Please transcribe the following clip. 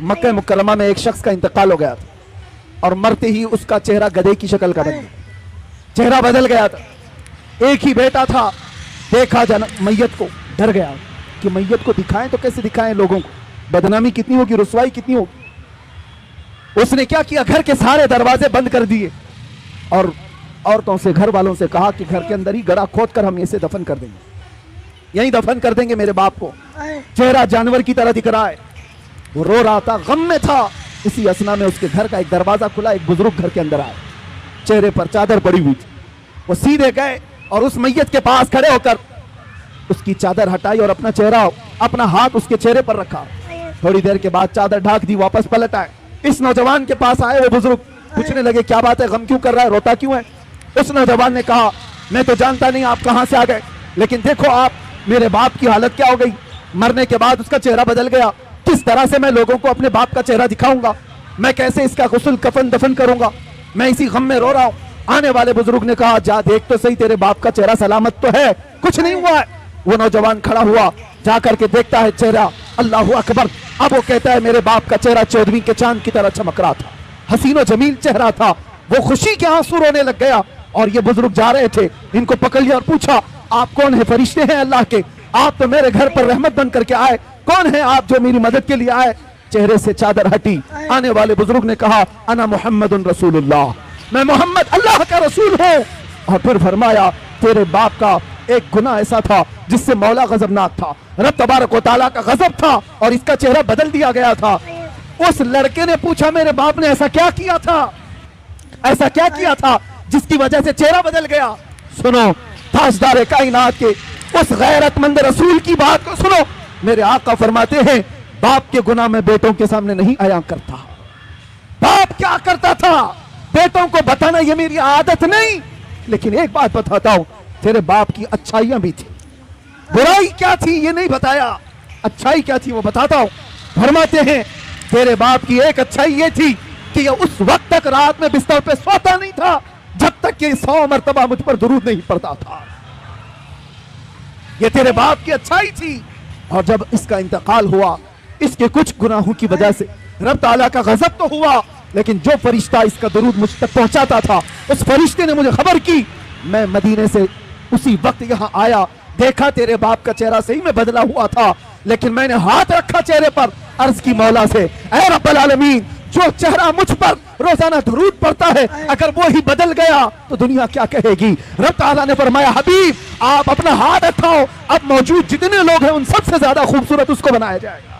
मक्का मुकर्रमा में एक शख्स का इंतकाल हो गया था और मरते ही उसका चेहरा गधे की शक्ल का बन गया, चेहरा बदल गया था। एक ही बेटा था, देखा मैयत को, डर गया कि मैयत को दिखाएं तो कैसे दिखाएं लोगों को, बदनामी कितनी होगी, रुसवाई कितनी होगी। उसने क्या किया, घर के सारे दरवाजे बंद कर दिए और औरतों से, घर वालों से कहा कि घर के अंदर ही गड़ा खोद कर हम इसे दफन कर देंगे, यहीं दफन कर देंगे मेरे बाप को। चेहरा जानवर की तरह दिख रहा है, वो रो रहा था, गम में था। इसी असना में उसके घर का एक दरवाजा खुला, एक बुजुर्ग घर के अंदर आया, चेहरे पर चादर पड़ी हुई थी। वो सीधे गए और उस मैयत के पास खड़े होकर उसकी चादर हटाई और अपना चेहरा, अपना हाथ उसके चेहरे पर रखा। थोड़ी देर के बाद चादर ढाक दी, वापस पलट आए। इस नौजवान के पास आए वो बुजुर्ग, पूछने लगे क्या बात है, गम क्यों कर रहा है, रोता क्यों है। उस नौजवान ने कहा मैं तो जानता नहीं आप कहां से आ गए, लेकिन देखो आप मेरे बाप की हालत क्या हो गई, मरने के बाद उसका चेहरा बदल गया, किस तरह से मैं लोगों को अपने बाप का चेहरा दिखाऊंगा, मैं कैसे इसका गुस्ल कफन दफन करूंगा, मैं इसी गम में रो रहा हूं। आने वाले बुजुर्ग ने कहा जा देख तो सही, तेरे बाप का चेहरा सलामत तो है, कुछ नहीं हुआ है। वो नौजवान खड़ा हुआ, जाकर के देखता है चेहरा, अल्लाहु अकबर। अब वो कहता है मेरे बाप का चेहरा 14वीं के चांद की तरह चमक रहा था, हसीनो जमील चेहरा था। वो खुशी के आंसू रोने लग गया और ये बुजुर्ग जा रहे थे, इनको पकड़ लिया और पूछा आप कौन है, फरिश्ते हैं अल्लाह के, आप तो मेरे घर पर रहमत बन करके आए, कौन है आप जो मेरी मदद के लिए आए। चेहरे से चादर हटी, आने वाले बुजुर्ग ने कहा अना मुहम्मदुन रसूलुल्लाह, मैं मोहम्मद अल्लाह का रसूल हूँ। और फिर फरमाया तेरे बाप का एक गुनाह ऐसा था जिससे मौला गजबनाक था, रब तबारक व तआला का गजब था और इसका चेहरा बदल दिया गया था। उस लड़के ने पूछा मेरे बाप ने ऐसा क्या किया था, ऐसा क्या किया था जिसकी वजह से चेहरा बदल गया। सुनो ताजदार कायनात के उस गैरतमंद रसूल की बात को सुनो। मेरे आका फरमाते हैं बाप के गुनाह में बेटों के सामने नहीं आया करता। बाप क्या करता था बेटों को बताना ये मेरी आदत नहीं, लेकिन एक बात बताता हूं, तेरे बाप की अच्छाइयां भी थी, बुराई क्या थी ये नहीं बताया, अच्छाई क्या थी वो बताता हूं। फरमाते हैं तेरे बाप की एक अच्छाई ये थी कि ये उस वक्त तक रात में बिस्तर पे सोता नहीं था जब तक कि 100 मरतबा मुझ पर दुरूद नहीं पड़ता था। ये तेरे बाप की अच्छाई थी। और जब इसका इंतकाल हुआ, इसके कुछ गुनाहों की वजह से रब ताला का गजब तो हुआ, लेकिन जो फरिश्ता इसका दुरूद मुझ तक पहुंचाता था उस फरिश्ते ने मुझे खबर की। मैं मदीने से उसी वक्त यहां आया, देखा तेरे बाप का चेहरा सही में बदला हुआ था, लेकिन मैंने हाथ रखा चेहरे पर, अर्ज की मौला से ऐ रब्बुल आलमीन जो चेहरा मुझ पर रोजाना दुरूद पड़ता है अगर वो ही बदल गया तो दुनिया क्या कहेगी। रब ताला ने फरमाया हबीब आप अपना हाथ उठाओ, अब मौजूद जितने लोग हैं उन सबसे ज्यादा खूबसूरत उसको बनाया जाएगा।